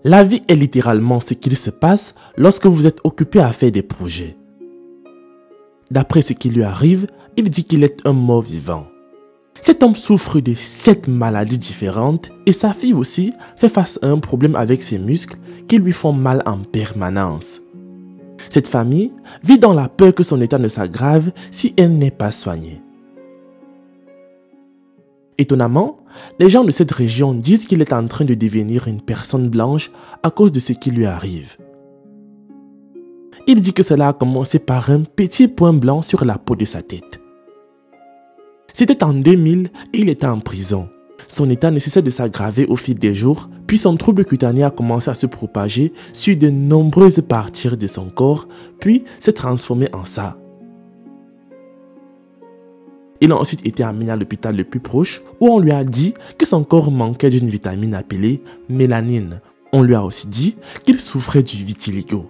La vie est littéralement ce qu'il se passe lorsque vous êtes occupé à faire des projets. D'après ce qui lui arrive, il dit qu'il est un mort vivant. Cet homme souffre de 7 maladies différentes et sa fille aussi fait face à un problème avec ses muscles qui lui font mal en permanence. Cette famille vit dans la peur que son état ne s'aggrave si elle n'est pas soignée. Étonnamment, les gens de cette région disent qu'il est en train de devenir une personne blanche à cause de ce qui lui arrive. Il dit que cela a commencé par un petit point blanc sur la peau de sa tête. C'était en 2000 et il était en prison. Son état ne cessait de s'aggraver au fil des jours, puis son trouble cutané a commencé à se propager sur de nombreuses parties de son corps, puis s'est transformé en ça. Il a ensuite été amené à l'hôpital le plus proche où on lui a dit que son corps manquait d'une vitamine appelée mélanine. On lui a aussi dit qu'il souffrait du vitiligo.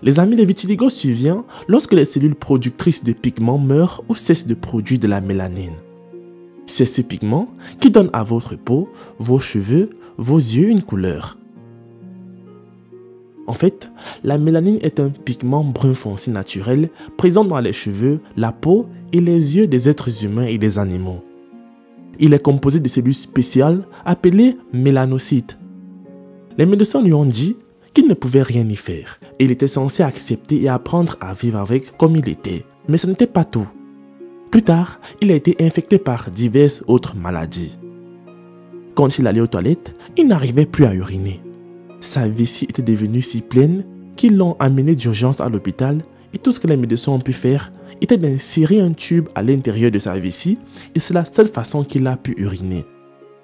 Les amis, le vitiligo survient lorsque les cellules productrices de pigments meurent ou cessent de produire de la mélanine. C'est ce pigment qui donne à votre peau, vos cheveux, vos yeux une couleur. En fait, la mélanine est un pigment brun foncé naturel présent dans les cheveux, la peau et les yeux des êtres humains et des animaux. Il est composé de cellules spéciales appelées mélanocytes. Les médecins lui ont dit qu'il ne pouvait rien y faire et il était censé accepter et apprendre à vivre avec comme il était. Mais ce n'était pas tout. Plus tard, il a été infecté par diverses autres maladies. Quand il allait aux toilettes, il n'arrivait plus à uriner. Sa vessie était devenue si pleine qu'ils l'ont amené d'urgence à l'hôpital et tout ce que les médecins ont pu faire était d'insérer un tube à l'intérieur de sa vessie et c'est la seule façon qu'il a pu uriner.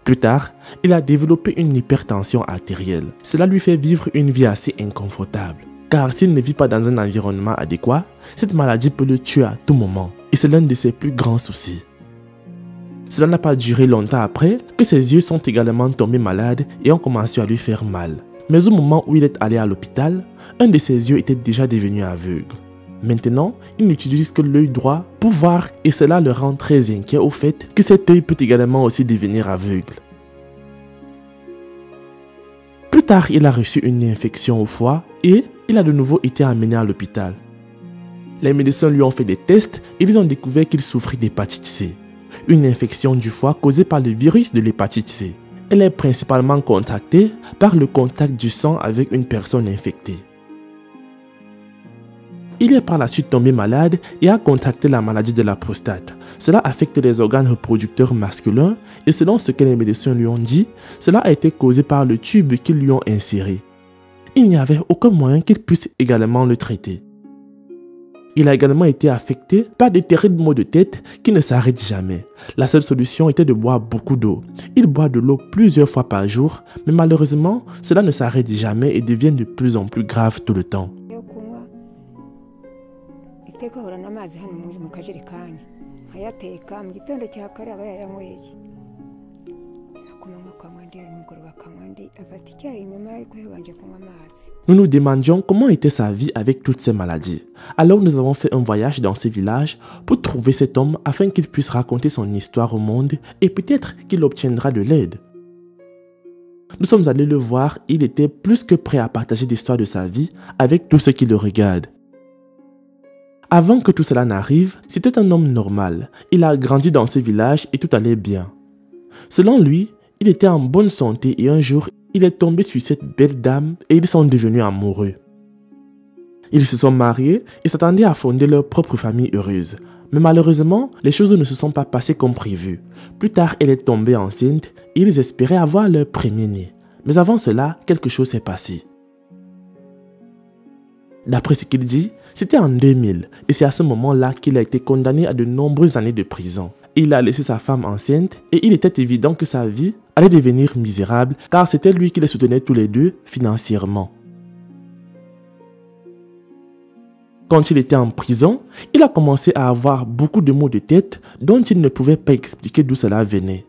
Plus tard, il a développé une hypertension artérielle. Cela lui fait vivre une vie assez inconfortable. Car s'il ne vit pas dans un environnement adéquat, cette maladie peut le tuer à tout moment. Et c'est l'un de ses plus grands soucis. Cela n'a pas duré longtemps après que ses yeux sont également tombés malades et ont commencé à lui faire mal. Mais au moment où il est allé à l'hôpital, un de ses yeux était déjà devenu aveugle. Maintenant, il n'utilise que l'œil droit pour voir et cela le rend très inquiet au fait que cet œil peut également aussi devenir aveugle. Plus tard, il a reçu une infection au foie et il a de nouveau été amené à l'hôpital. Les médecins lui ont fait des tests et ils ont découvert qu'il souffrait d'hépatite C, une infection du foie causée par le virus de l'hépatite C. Elle est principalement contractée par le contact du sang avec une personne infectée. Il est par la suite tombé malade et a contracté la maladie de la prostate. Cela affecte les organes reproducteurs masculins et selon ce que les médecins lui ont dit, cela a été causé par le tube qu'ils lui ont inséré. Il n'y avait aucun moyen qu'il puisse également le traiter. Il a également été affecté par des terribles maux de tête qui ne s'arrêtent jamais. La seule solution était de boire beaucoup d'eau. Il boit de l'eau plusieurs fois par jour, mais malheureusement, cela ne s'arrête jamais et devient de plus en plus grave tout le temps. Nous nous demandions comment était sa vie avec toutes ces maladies. Alors nous avons fait un voyage dans ce village pour trouver cet homme afin qu'il puisse raconter son histoire au monde et peut-être qu'il obtiendra de l'aide. Nous sommes allés le voir et il était plus que prêt à partager l'histoire de sa vie avec tous ceux qui le regardent. Avant que tout cela n'arrive, c'était un homme normal. Il a grandi dans ce village et tout allait bien. Selon lui, il était en bonne santé et un jour, il est tombé sur cette belle dame et ils sont devenus amoureux. Ils se sont mariés et s'attendaient à fonder leur propre famille heureuse. Mais malheureusement, les choses ne se sont pas passées comme prévu. Plus tard, elle est tombée enceinte et ils espéraient avoir leur premier-né. Mais avant cela, quelque chose s'est passé. D'après ce qu'il dit, c'était en 2000 et c'est à ce moment-là qu'il a été condamné à de nombreuses années de prison. Il a laissé sa femme enceinte et il était évident que sa vie allait devenir misérable car c'était lui qui les soutenait tous les deux financièrement. Quand il était en prison, il a commencé à avoir beaucoup de maux de tête dont il ne pouvait pas expliquer d'où cela venait.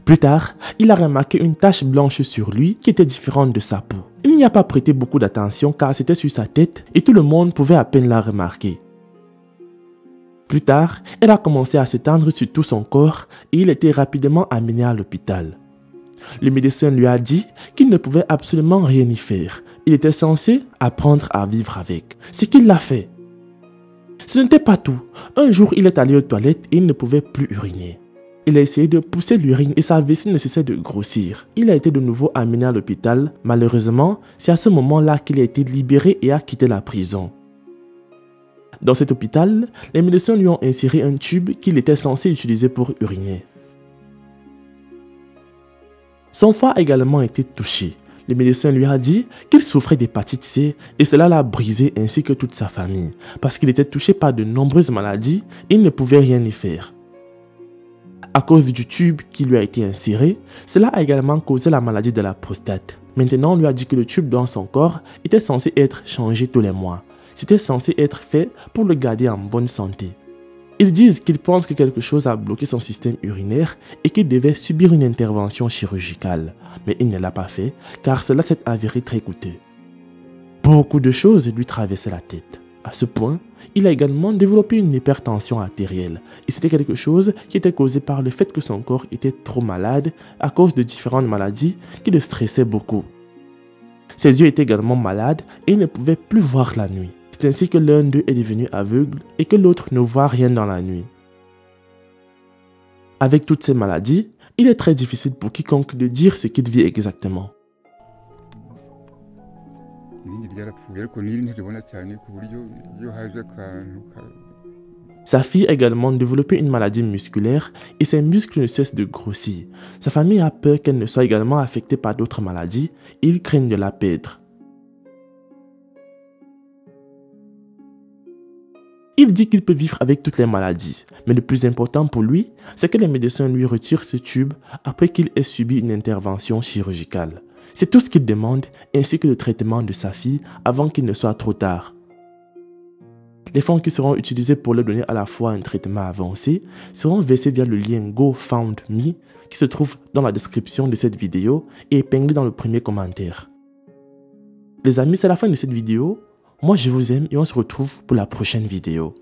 Plus tard, il a remarqué une tache blanche sur lui qui était différente de sa peau. Il n'y a pas prêté beaucoup d'attention car c'était sur sa tête et tout le monde pouvait à peine la remarquer. Plus tard, elle a commencé à s'étendre sur tout son corps et il était rapidement amené à l'hôpital. Le médecin lui a dit qu'il ne pouvait absolument rien y faire. Il était censé apprendre à vivre avec. Ce qu'il l'a fait. Ce n'était pas tout. Un jour, il est allé aux toilettes et il ne pouvait plus uriner. Il a essayé de pousser l'urine et sa vessie ne cessait de grossir. Il a été de nouveau amené à l'hôpital. Malheureusement, c'est à ce moment-là qu'il a été libéré et a quitté la prison. Dans cet hôpital, les médecins lui ont inséré un tube qu'il était censé utiliser pour uriner. Son foie a également été touché. Le médecin lui a dit qu'il souffrait d'hépatite C et cela l'a brisé ainsi que toute sa famille. Parce qu'il était touché par de nombreuses maladies, il ne pouvait rien y faire. À cause du tube qui lui a été inséré, cela a également causé la maladie de la prostate. Maintenant, on lui a dit que le tube dans son corps était censé être changé tous les mois. C'était censé être fait pour le garder en bonne santé. Ils disent qu'ils pensent que quelque chose a bloqué son système urinaire et qu'il devait subir une intervention chirurgicale. Mais il ne l'a pas fait car cela s'est avéré très coûteux. Beaucoup de choses lui traversaient la tête. À ce point, il a également développé une hypertension artérielle. Et c'était quelque chose qui était causé par le fait que son corps était trop malade à cause de différentes maladies qui le stressaient beaucoup. Ses yeux étaient également malades et il ne pouvait plus voir la nuit. C'est ainsi que l'un d'eux est devenu aveugle et que l'autre ne voit rien dans la nuit. Avec toutes ces maladies, il est très difficile pour quiconque de dire ce qu'il vit exactement. Sa fille a également développé une maladie musculaire et ses muscles ne cessent de grossir. Sa famille a peur qu'elle ne soit également affectée par d'autres maladies et ils craignent de la perdre. Il dit qu'il peut vivre avec toutes les maladies, mais le plus important pour lui, c'est que les médecins lui retirent ce tube après qu'il ait subi une intervention chirurgicale. C'est tout ce qu'il demande, ainsi que le traitement de sa fille avant qu'il ne soit trop tard. Les fonds qui seront utilisés pour leur donner à la fois un traitement avancé seront versés via le lien GoFundMe qui se trouve dans la description de cette vidéo et épinglé dans le premier commentaire. Les amis, c'est la fin de cette vidéo. Moi, je vous aime et on se retrouve pour la prochaine vidéo.